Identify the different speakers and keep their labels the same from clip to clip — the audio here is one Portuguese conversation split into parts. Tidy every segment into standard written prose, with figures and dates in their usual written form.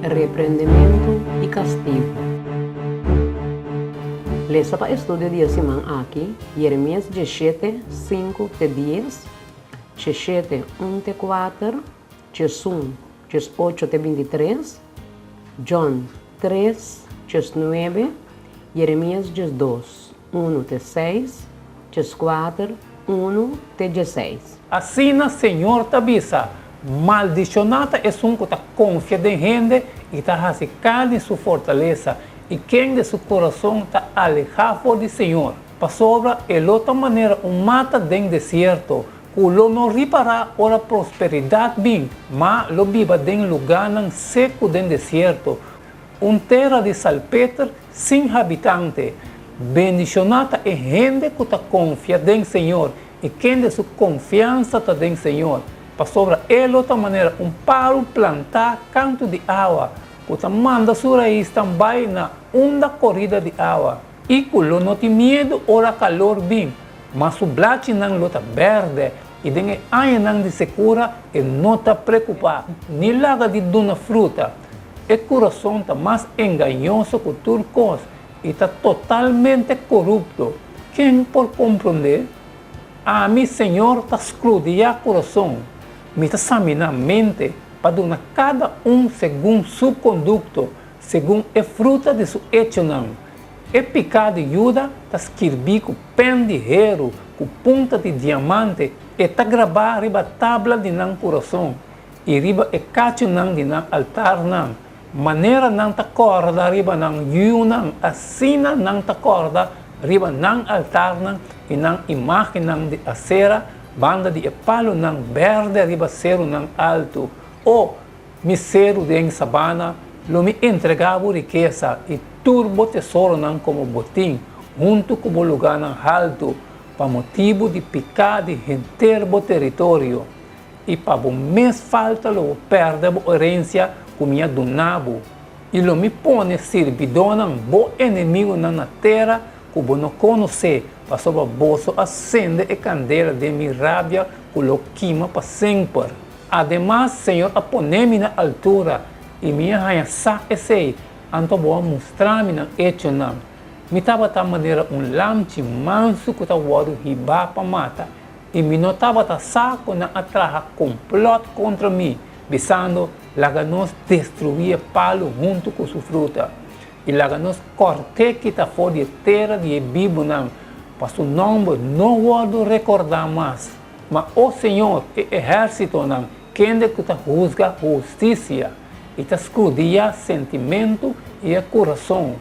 Speaker 1: repreendimento e castigo. Lesa para estudo de semana aqui, Jeremias 17, 5 até 10, 17, 1 até 4, 8 até 23, John 3, 9, Jeremias 2, 1 até 6, 4, 1 até 16.
Speaker 2: Assim, o Senhor te avisa, maldicionada é um que confia em gente e está rasicado em sua fortaleza, e quem de seu coração está alejado do Senhor. Para sobra, de outra maneira, mata dentro do deserto, que não reparará a prosperidade bem, mas lo viva em lugar seco dentro do deserto, terra de salpeter sem habitante. Bendicionada é gente que confia em Senhor, e quem de sua confiança está em Senhor. Para sobra, de outra maneira, paro plantar canto de água, que manda sua raiz também na onda corrida de água. E que não tem medo ora calor bem, mas o blate não lota verde, e den aia não de secura e não está preocupado, nem laga de dona fruta. O coração está mais enganoso que tudo coisa, e está totalmente corrupto. Quem pode compreender? A mim, Senhor, está escrudiar o coração, me está examinar a mente, para dar cada segundo seu conduto, segundo a fruta de seu hecho. O pecado de Judas está escrito com pen de herro, com ponta de diamante, e está gravado riba tabla de não coração, e riba e cacho não de não altar não. Maneira não está corda riba não yu não, assim não está corda riba não altar não, e não imagem não de acera, banda de palo não verde riba cero não alto. O misero de sabana, lo me entregava riqueza e turbo tesouro não como botim, junto com o lugar não alto, para motivo de picar de renter o território. E para o mês falta, lo perde a herência com minha donabo. E lo me põe servidor bo inimigo na terra, que o não conhece, para sobre o bolso acende a candela de minha rabia, que lo queima para sempre. Ademais, Senhor, apone-me na altura, e minha rainha é sei, anto boa mostrar-me na hecho não. Me estava da maneira lamche manso que estava riba para mata, e me notava da saco na atraja complot contra mim, visando laganos destruir palo junto com sua fruta, e laganos corte que está fora de terra de bibo não, para seu nome não vou recordar mais. Mas o Senhor, o exército não, quem de que está juzga justiça, e está escudia sentimento e coração.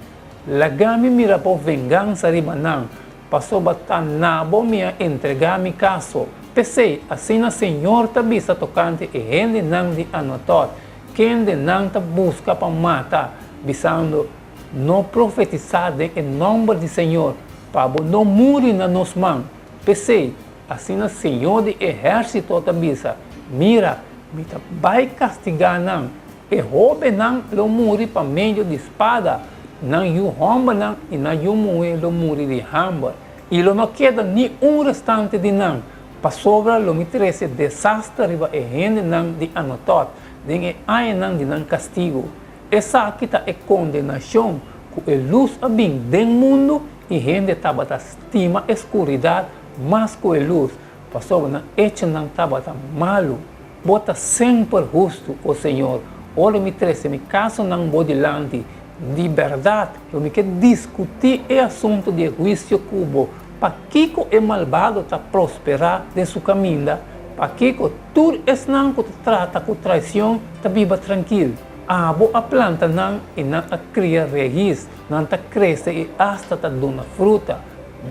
Speaker 2: Lagami mira por vingança ribanang, passou batar nabo minha entregar mi caso. Pensei, assim o Senhor está vista tocante e gente não de anotar, quem de não está busca para matar, visando não profetizar em nome do Senhor, para não morrer na nossa mão. Pensei, assim o Senhor de exército está vista, mira, me vai castigar não, e rouba não, lo morrer para meio de espada, não yu romba não, e não yu moe lo morrer de ramba, e lo não queda nenhum restante de não, para sobra lo me trece desastre riba e gente não de anotar, de ai não de não castigo. Essa aqui está é condenação, que é luz a bem do mundo, e gente estava da estima escuridade, mas que é luz, para sobra não hecho não estava malo. Bota sempre justo o Senhor. Olha me trece, me caso não vou delante. De verdade, eu me quero discutir o assunto de juízo cubo. Para que o malvado está prosperar de seu caminho, para que tudo isso não que trata com traição está viva tranquilo. A boa planta não e não a cria raiz, não está cresce e hasta está dando fruta.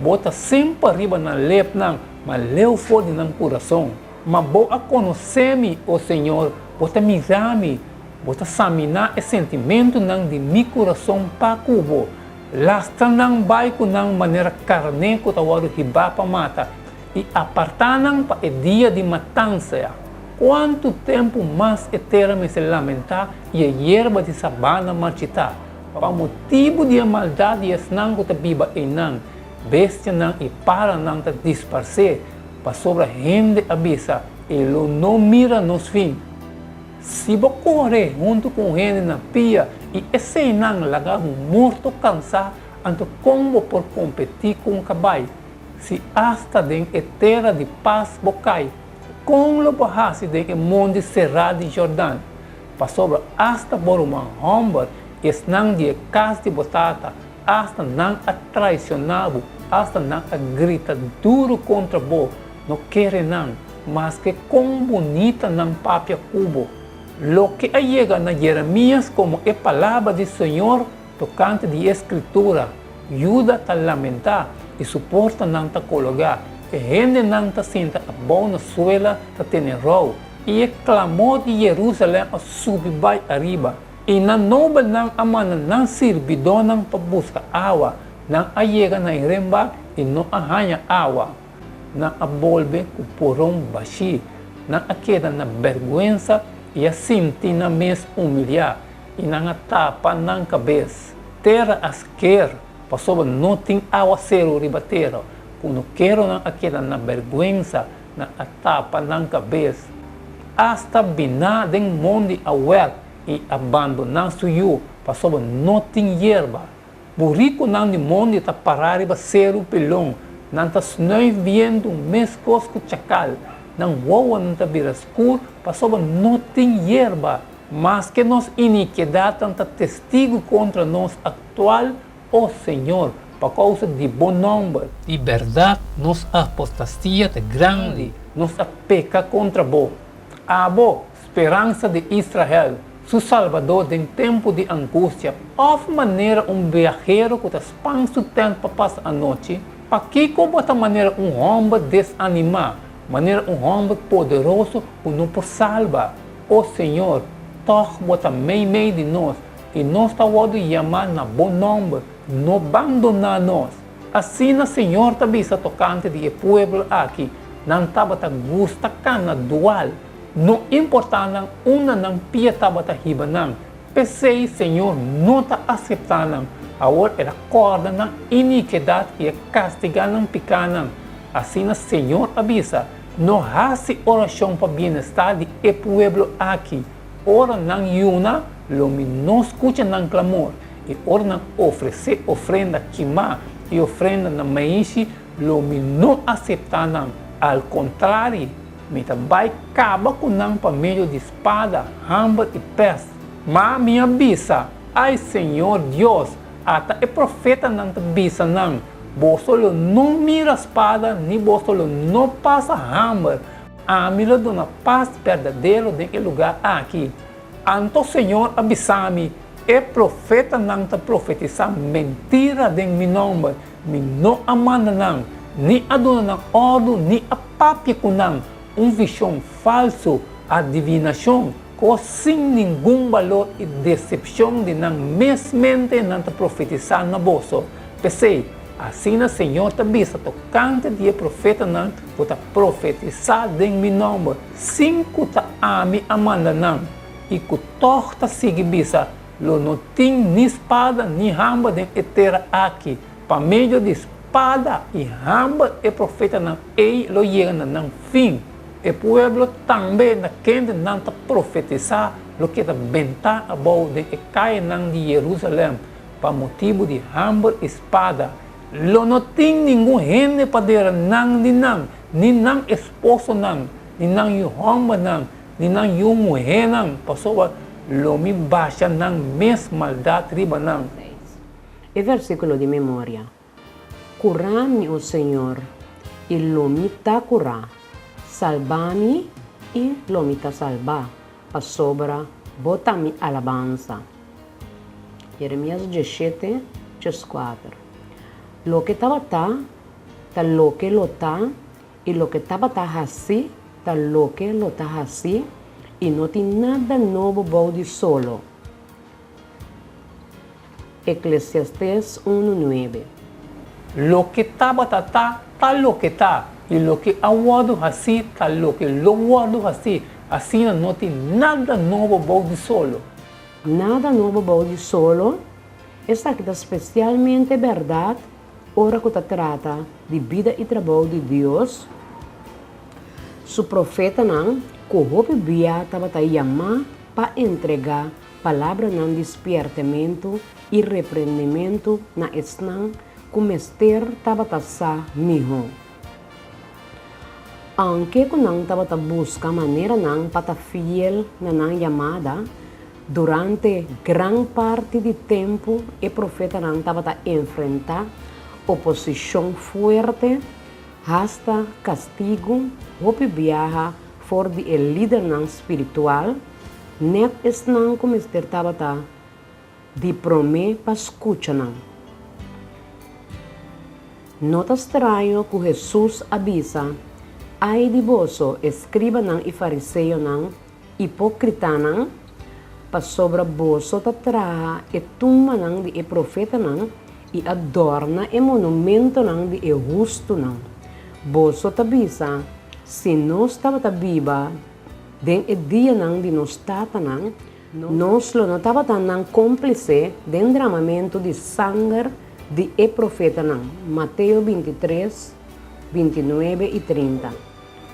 Speaker 2: Bota sempre arriba na lep não, mas leu fora no coração. Mas boa conhecer-me, o Senhor, bota mirar-me, bota examinar o sentimento não de meu coração para cubo. Lastra não vai com não maneira carne que está o riba para mata e apartar não para o dia de matança. Quanto tempo mais eterno me se lamentar e a erva de sabana marchitar? Para motivo de maldade e não que está viva e não, bestia não e para não te disparcer. Para sobre a gente avisa, ele não mira nos fins. se você correr junto com ele na pia e esse não lagar morto cansado, então como por competir com o cavalo? Se hasta den terra de paz bocai, com o barrasse den monte cerrado de Jordão, passou hasta por uma romba, não de casa de batata, hasta não a traicionado, hasta não a grita duro contra bo, não quer não, mas que com bonita não papia cubo. Lo que llega na Jeremias como é palavra do Senhor tocante de escritura, ajuda a lamentar e suporta não ta colocar, e gente não ta sinta a boa suela ta tenerou, e clamor de Jerusalém a subir vai arriba, e na nobre não amana não servidor não para buscar água, não a chega na iremba e não arranha água, não a volve com porão baixi, não a queda na vergonha e a sentir na mes humilhar, e não a tapa na cabeça, terra as quer, passou não tem água zero ribateiro, quando quero não a queda na vergonha, não a tapa na cabeça, hasta binar de monte a web e abandonar suyo, passou não tem erva, burrico não de monte ta parar riba zero pilão, não ta snoi viendo mes cosco chacal, não voa não ta vira escuro, passou não tem erva, mas que nos iniquidade tanta testigo contra nós atual, ó Senhor, por causa de bom nome, de verdade, nos apostasia de grande, nos peca contra bo. Abo, esperança de Israel, su Salvador em tempo de angústia, of maneira viajero que espanta su tempo para passar a noite, para que como esta maneira homem desanimar, maneira homem poderoso que não por salva. Ó Senhor, toque bota meio de nós, e nós estamos chamar na bom nome, não abandonar nós. Assim, o Senhor também está tocante de povo aqui, não estava gusta cana dual, não importa não uma não pia estava riba não, pensei Senhor não está aceitando, agora era corda na iniquidade e é castigar não picar não. Assim, o Senhor avisa, não hace oração para bem-estar de povo aqui, ora não yuna, lomi não escuta não clamor, e ora não oferecer ofrenda queimar e ofrenda na maíz, lomi não aceitar não, ao contrário, me vai acabar com não para meio de espada, ramba e pés. Mas minha bisa, ai Senhor Deus, até é profeta não te bisa não, bolsolo não mira espada, nem bolsolo não passa ramba, a mira dona paz verdadeiro naquele lugar aqui. Anto Senhor avisame, é profeta não te profetizar mentira de meu nome, me não amanda não, nem a dona não ordo, nem a papia com não, visão falso, adivinação, com sem nenhum valor e decepção de não mesmente não te profetizar na bolsa. Pensei, assim o Senhor te avisa tocante de profeta não, que te profetizar em meu nome, cinco te ame amanda não, e que torta sigue bisa, lo não tem nem espada nem ramba de etera aqui, para meio de espada e ramba e profeta não, e lo chega não fim. E povo também naquele não está profetizar o que está bentar a boa de que cai de Jerusalém para motivo de ramba e espada. Lo não tem nenhum gente para dizer não, nem não esposo não, nem não homem não, nem não mulher não, pessoa lo me baixa não, mesmo maldade riba não.
Speaker 1: E versículo de memória. Curá-me o Senhor, e lo me tá curar. Salva-me e lo me tá salvar. A sobra, bota-me alabanza. Jeremias 17, 4. Lo que estava tá lo que lo tá, e lo que estava tá assim, tá lo que lo tá assim, e não tem nada novo bom de solo. Eclesiastes 1:9.
Speaker 2: Lo que estava tá lo que tá. E lo que aguardo assim, tá lo que lo guardo assim. Assim não tem nada novo bom de solo.
Speaker 1: Nada novo bom de solo. Esta aqui é especialmente verdade, ora que trata de vida e trabalho de Deus. Su profeta não, que o bia estava chamando para entregar palavra ng despertamento e repreendimento na esnang kumester tabatasa miho. Aunque kunang tabata busca maneira ng patafiel na ng yamada, durante gran parte de tempo e profeta ng tabata enfrentar oposição fuerte, hasta castigo, hopi viaja for de el líder ng espiritual, net esnang kumester tabata di prome pa escucha nang. Nota estranho que Jesus avisa, ai de vosso, escriba nang e fariseu nang, hipocrita nang, pa sobra vosso tatraha e tumma nang di e profeta nang, e adorna e monumento nang di e justo nang. Vosso tabisa, se nós tabata viva, den e dia nang di nos tata nang, nós lo notava nang cúmplice den dramamento de sangue de e profeta nang. Mateus 23, 29 e 30.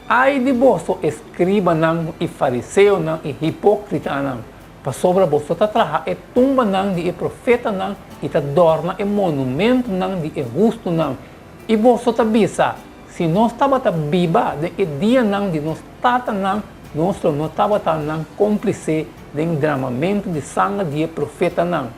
Speaker 2: Ai de vosso escriba nang e fariseu nang e hipócrita nang, pa sobra vosso tatraha e tumba nang di e profeta nang e adorna e monumento nang di e justo nang. E vosso tabisa, se nós tabata biba de e dia nang di nos tata nang, nós lo tabata nang cúmplice den dramamento de sangue de e profeta nang.